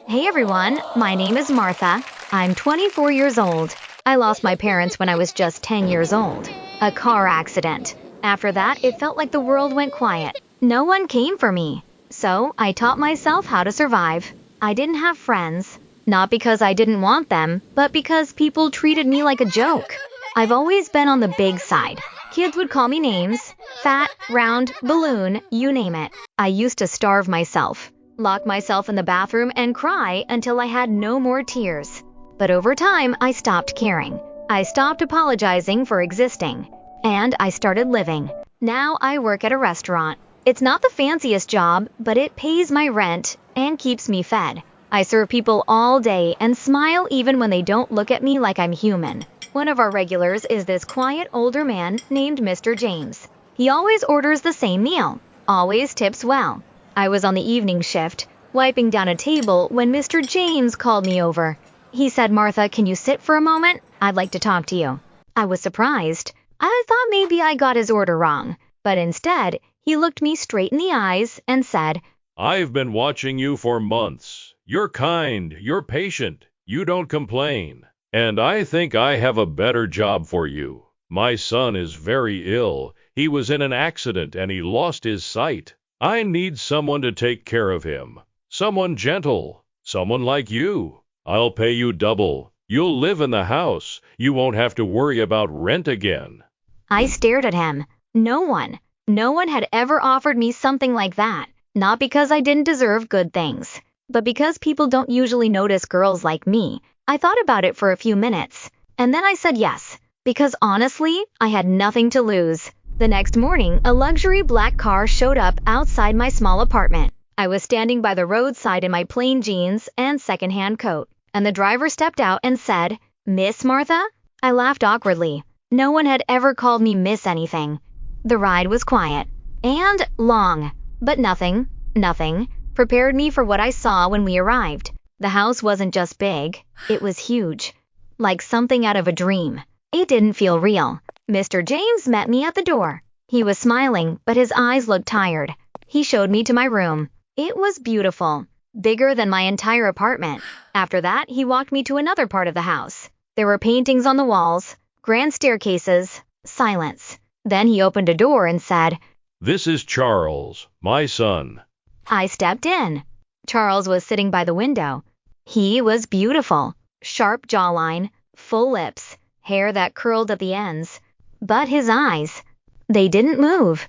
Hey everyone, my name is Martha. I'm 24 years old. I lost my parents when I was just 10 years old. A car accident. After that, it felt like the world went quiet. No one came for me. So, I taught myself how to survive. I didn't have friends. Not because I didn't want them, but because people treated me like a joke. I've always been on the big side. Kids would call me names. Fat, round, balloon, you name it. I used to starve myself. Lock myself in the bathroom and cry until I had no more tears. But over time, I stopped caring. I stopped apologizing for existing. And I started living. Now I work at a restaurant. It's not the fanciest job, but it pays my rent and keeps me fed. I serve people all day and smile even when they don't look at me like I'm human. One of our regulars is this quiet older man named Mr. James. He always orders the same meal, always tips well. I was on the evening shift, wiping down a table when Mr. James called me over. He said, "Martha, can you sit for a moment? I'd like to talk to you." I was surprised. I thought maybe I got his order wrong, but instead, he looked me straight in the eyes and said, "I've been watching you for months. You're kind, you're patient, you don't complain. And I think I have a better job for you. My son is very ill. He was in an accident and he lost his sight. I need someone to take care of him. Someone gentle. Someone like you. I'll pay you double. You'll live in the house. You won't have to worry about rent again." I stared at him. No one had ever offered me something like that. Not because I didn't deserve good things, but because people don't usually notice girls like me. I thought about it for a few minutes, and then I said yes, because honestly, I had nothing to lose. The next morning, a luxury black car showed up outside my small apartment. I was standing by the roadside in my plain jeans and secondhand coat, and the driver stepped out and said, "Miss Martha?" I laughed awkwardly. No one had ever called me Miss anything. The ride was quiet and long, but nothing prepared me for what I saw when we arrived. The house wasn't just big, it was huge, like something out of a dream. It didn't feel real. Mr. James met me at the door. He was smiling, but his eyes looked tired. He showed me to my room. It was beautiful, bigger than my entire apartment. After that, he walked me to another part of the house. There were paintings on the walls, grand staircases, silence. Then he opened a door and said, "This is Charles, my son." I stepped in. Charles was sitting by the window. He was beautiful, sharp jawline, full lips, hair that curled at the ends. But his eyes, they didn't move.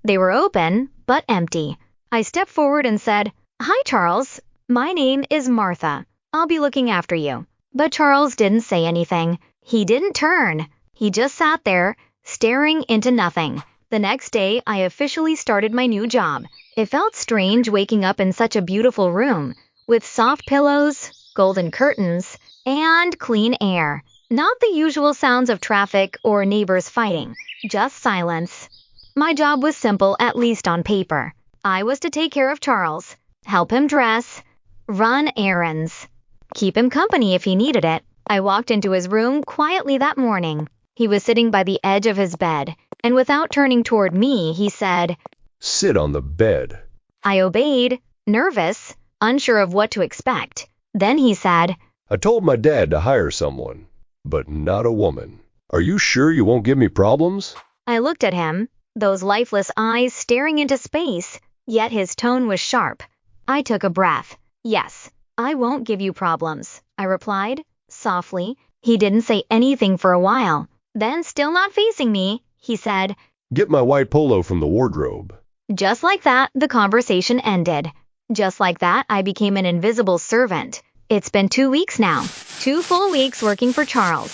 They were open, but empty. I stepped forward and said, "Hi, Charles. My name is Martha. I'll be looking after you." But Charles didn't say anything. He didn't turn. He just sat there, staring into nothing. The next day, I officially started my new job. It felt strange waking up in such a beautiful room, with soft pillows, golden curtains, and clean air. Not the usual sounds of traffic or neighbors fighting, just silence. My job was simple, at least on paper. I was to take care of Charles, help him dress, run errands, keep him company if he needed it. I walked into his room quietly that morning. He was sitting by the edge of his bed, and without turning toward me, he said, "Sit on the bed." I obeyed, nervous, unsure of what to expect. Then he said, "I told my dad to hire someone, but not a woman. Are you sure you won't give me problems?" I looked at him, those lifeless eyes staring into space, yet his tone was sharp. I took a breath. "Yes, I won't give you problems," I replied, softly. He didn't say anything for a while. Then, still not facing me, he said, "Get my white polo from the wardrobe." Just like that, the conversation ended. Just like that, I became an invisible servant. It's been 2 weeks now. 2 full weeks working for Charles.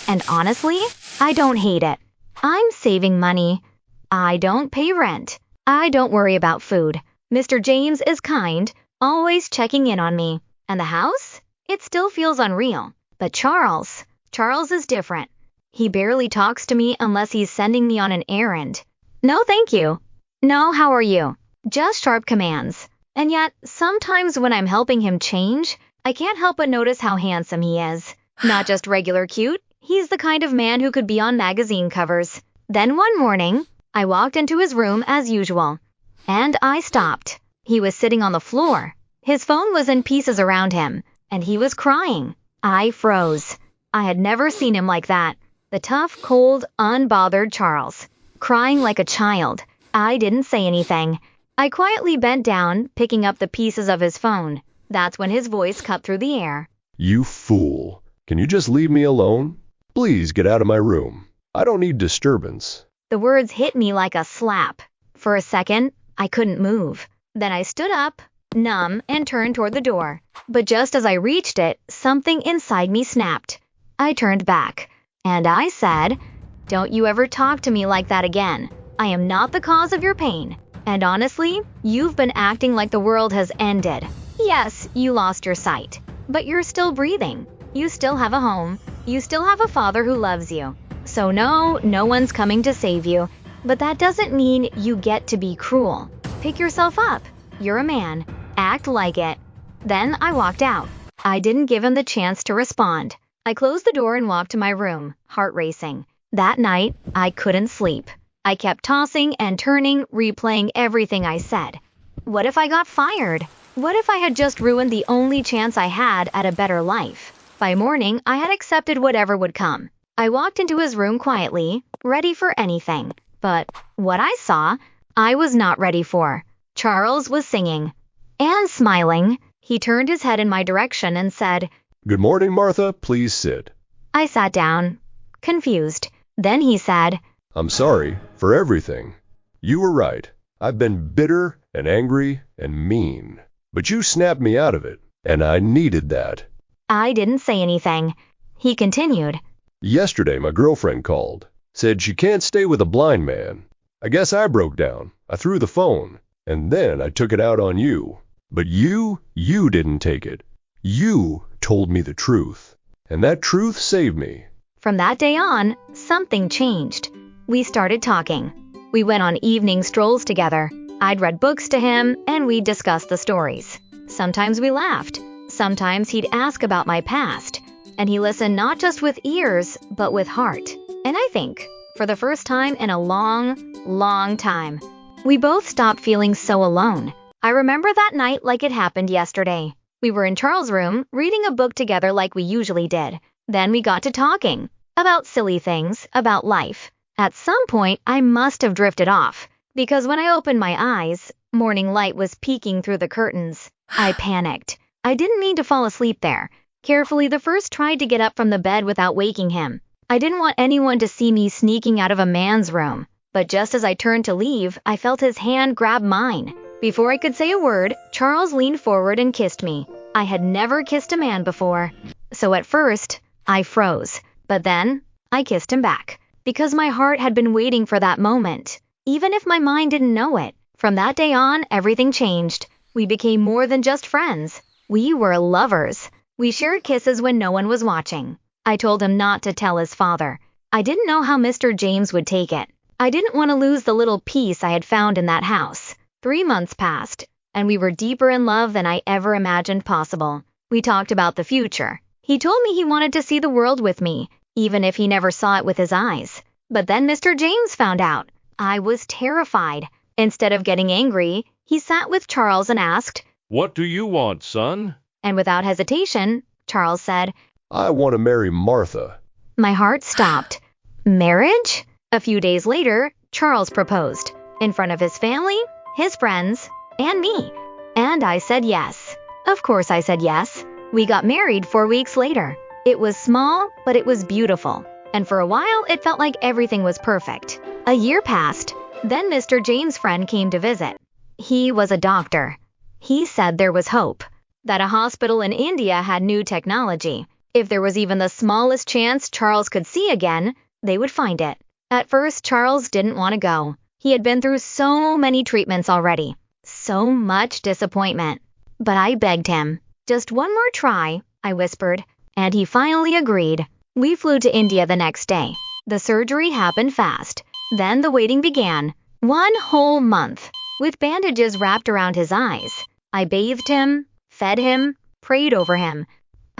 And honestly, I don't hate it. I'm saving money. I don't pay rent. I don't worry about food. Mr. James is kind, always checking in on me. And the house? It still feels unreal. But Charles is different. He barely talks to me unless he's sending me on an errand. No, thank you. No, how are you? Just sharp commands. And yet, sometimes when I'm helping him change, I can't help but notice how handsome he is. Not just regular cute, he's the kind of man who could be on magazine covers. Then one morning, I walked into his room as usual. And I stopped. He was sitting on the floor. His phone was in pieces around him, and he was crying. I froze. I had never seen him like that. The tough, cold, unbothered Charles, crying like a child. I didn't say anything. I quietly bent down, picking up the pieces of his phone. That's when his voice cut through the air. You fool. Can you just leave me alone? Please get out of my room. I don't need disturbance. The words hit me like a slap. For a second, I couldn't move. Then I stood up, numb, and turned toward the door. But just as I reached it, something inside me snapped. I turned back, and I said, "Don't you ever talk to me like that again. I am not the cause of your pain. And honestly, you've been acting like the world has ended. Yes, you lost your sight, but you're still breathing. You still have a home. You still have a father who loves you. So no one's coming to save you. But that doesn't mean you get to be cruel. Pick yourself up. You're a man. Act like it." Then I walked out. I didn't give him the chance to respond. I closed the door and walked to my room, heart racing. That night, I couldn't sleep. I kept tossing and turning, replaying everything I said. What if I got fired? What if I had just ruined the only chance I had at a better life? By morning, I had accepted whatever would come. I walked into his room quietly, ready for anything. But what I saw, I was not ready for. Charles was singing and smiling. He turned his head in my direction and said, Good morning, Martha. Please sit. I sat down, confused. Then he said, I'm sorry for everything. You were right. I've been bitter and angry and mean. But you snapped me out of it, and I needed that. I didn't say anything. He continued, Yesterday, my girlfriend called. Said she can't stay with a blind man. I guess I broke down. I threw the phone, and then I took it out on you. But you didn't take it. You told me the truth, and that truth saved me. From that day on, something changed. We started talking. We went on evening strolls together. I'd read books to him, and we'd discuss the stories. Sometimes we laughed. Sometimes he'd ask about my past. And he listened not just with ears, but with heart. And I think, for the first time in a long time, we both stopped feeling so alone. I remember that night like it happened yesterday. We were in Charles' room, reading a book together like we usually did. Then we got to talking. About silly things, about life. At some point, I must have drifted off. Because when I opened my eyes, morning light was peeking through the curtains. I panicked. I didn't mean to fall asleep there. Carefully, the first tried to get up from the bed without waking him. I didn't want anyone to see me sneaking out of a man's room. But just as I turned to leave, I felt his hand grab mine. Before I could say a word, Charles leaned forward and kissed me. I had never kissed a man before. So at first, I froze. But then, I kissed him back. Because my heart had been waiting for that moment. Even if my mind didn't know it. From that day on, everything changed. We became more than just friends. We were lovers. We shared kisses when no one was watching. I told him not to tell his father. I didn't know how Mr. James would take it. I didn't want to lose the little piece I had found in that house. 3 months passed, and we were deeper in love than I ever imagined possible. We talked about the future. He told me he wanted to see the world with me, even if he never saw it with his eyes. But then Mr. James found out. I was terrified. Instead of getting angry, he sat with Charles and asked, What do you want, son? And without hesitation, Charles said, I want to marry Martha. My heart stopped. Marriage? A few days later, Charles proposed. In front of his family, his friends, and me. And I said yes. Of course I said yes. We got married 4 weeks later. It was small, but it was beautiful. And for a while, it felt like everything was perfect. A year passed. Then Mr. James' friend came to visit. He was a doctor. He said there was hope. That a hospital in India had new technology. If there was even the smallest chance Charles could see again, they would find it. At first, Charles didn't want to go. He had been through so many treatments already. So much disappointment. But I begged him. Just one more try, I whispered. And he finally agreed. We flew to India the next day. The surgery happened fast. Then the waiting began. 1 whole month. With bandages wrapped around his eyes. I bathed him, fed him, prayed over him,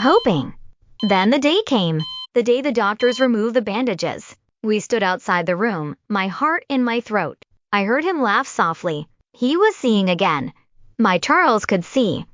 hoping. Then the day came, the day the doctors removed the bandages. We stood outside the room, my heart in my throat. I heard him laugh softly. He was seeing again. My Charles could see.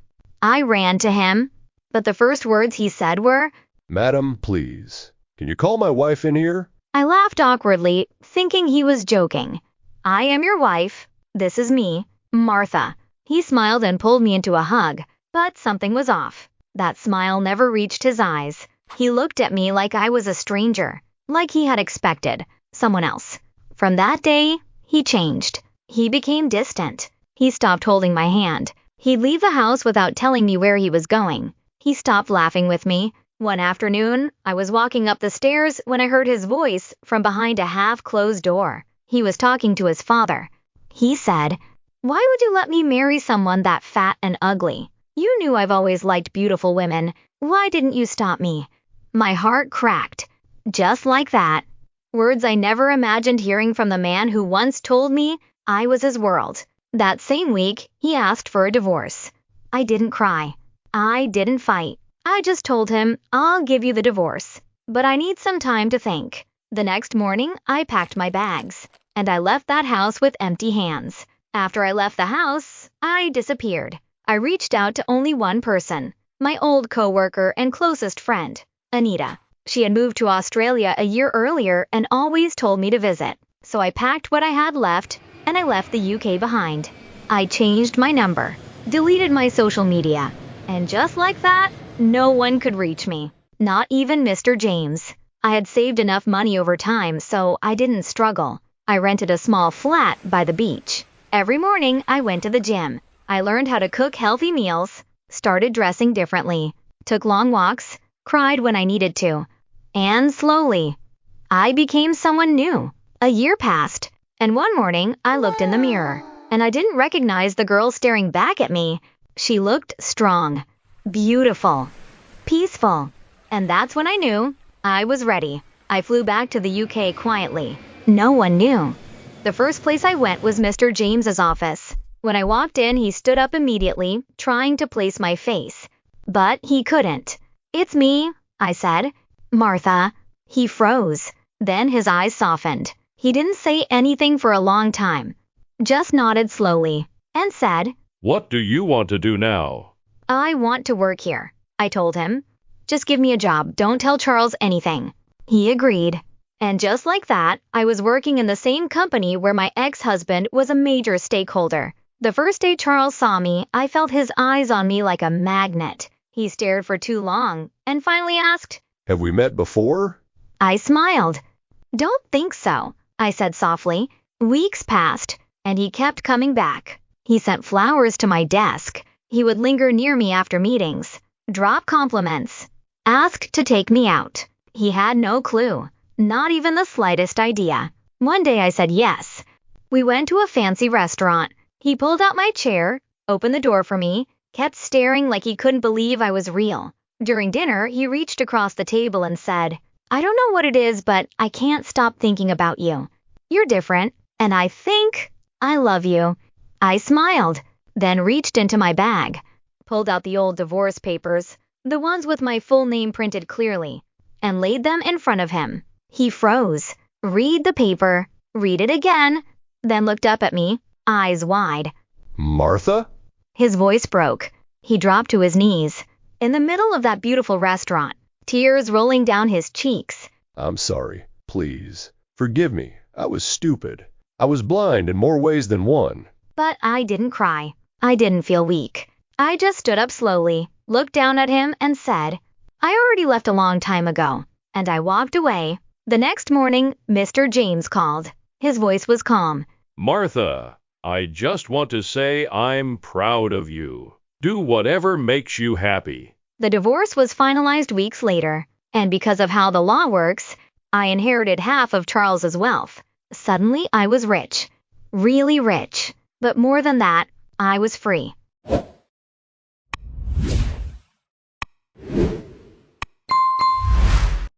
I ran to him, but the first words he said were, Madam, please. Can you call my wife in here? I laughed awkwardly, thinking he was joking. I am your wife. This is me, Martha. He smiled and pulled me into a hug, but something was off. That smile never reached his eyes. He looked at me like I was a stranger, like he had expected someone else. From that day, he changed. He became distant. He stopped holding my hand. He'd leave the house without telling me where he was going. He stopped laughing with me. One afternoon, I was walking up the stairs when I heard his voice from behind a half-closed door. He was talking to his father. He said, "Why would you let me marry someone that fat and ugly? You knew I've always liked beautiful women. Why didn't you stop me?" My heart cracked. Just like that. Words I never imagined hearing from the man who once told me I was his world. That same week, he asked for a divorce. I didn't cry. I didn't fight. I just told him, I'll give you the divorce, but I need some time to think. The next morning, I packed my bags, and I left that house with empty hands. After I left the house, I disappeared. I reached out to only one person, my old coworker and closest friend, Anita. She had moved to Australia a year earlier and always told me to visit. So I packed what I had left, and I left the UK behind. I changed my number, deleted my social media, and just like that, no one could reach me, not even Mr. James. I had saved enough money over time, so I didn't struggle. I rented a small flat by the beach. Every morning, I went to the gym. I learned how to cook healthy meals, started dressing differently, took long walks, cried when I needed to. And slowly, I became someone new. A year passed, and one morning, I looked in the mirror, and I didn't recognize the girl staring back at me. She looked strong, beautiful, peaceful, and that's when I knew I was ready. I flew back to the UK quietly. No one knew. The first place I went was Mr. James's office. When I walked in, he stood up immediately, trying to place my face. But he couldn't. "It's me," I said. "Martha." He froze. Then his eyes softened. He didn't say anything for a long time, just nodded slowly, and said, What do you want to do now? "I want to work here," I told him. "Just give me a job. Don't tell Charles anything." He agreed. And just like that, I was working in the same company where my ex-husband was a major stakeholder. The first day Charles saw me, I felt his eyes on me like a magnet. He stared for too long, and finally asked, Have we met before? I smiled. "Don't think so," I said softly. Weeks passed, and he kept coming back. He sent flowers to my desk. He would linger near me after meetings, drop compliments, ask to take me out. He had no clue, not even the slightest idea. One day I said yes. We went to a fancy restaurant. He pulled out my chair, opened the door for me, kept staring like he couldn't believe I was real. During dinner, he reached across the table and said, "I don't know what it is, but I can't stop thinking about you. You're different, and I think I love you." I smiled, then reached into my bag, pulled out the old divorce papers, the ones with my full name printed clearly, and laid them in front of him. He froze, read the paper, read it again, then looked up at me, eyes wide. Martha? His voice broke. He dropped to his knees, in the middle of that beautiful restaurant, tears rolling down his cheeks. I'm sorry. Please. Forgive me. I was stupid. I was blind in more ways than one. But I didn't cry. I didn't feel weak. I just stood up slowly, looked down at him, and said, "I already left a long time ago." And I walked away. The next morning, Mr. James called. His voice was calm. Martha, I just want to say I'm proud of you. Do whatever makes you happy. The divorce was finalized weeks later, and because of how the law works, I inherited half of Charles's wealth. Suddenly, I was rich. Really rich. But more than that, I was free.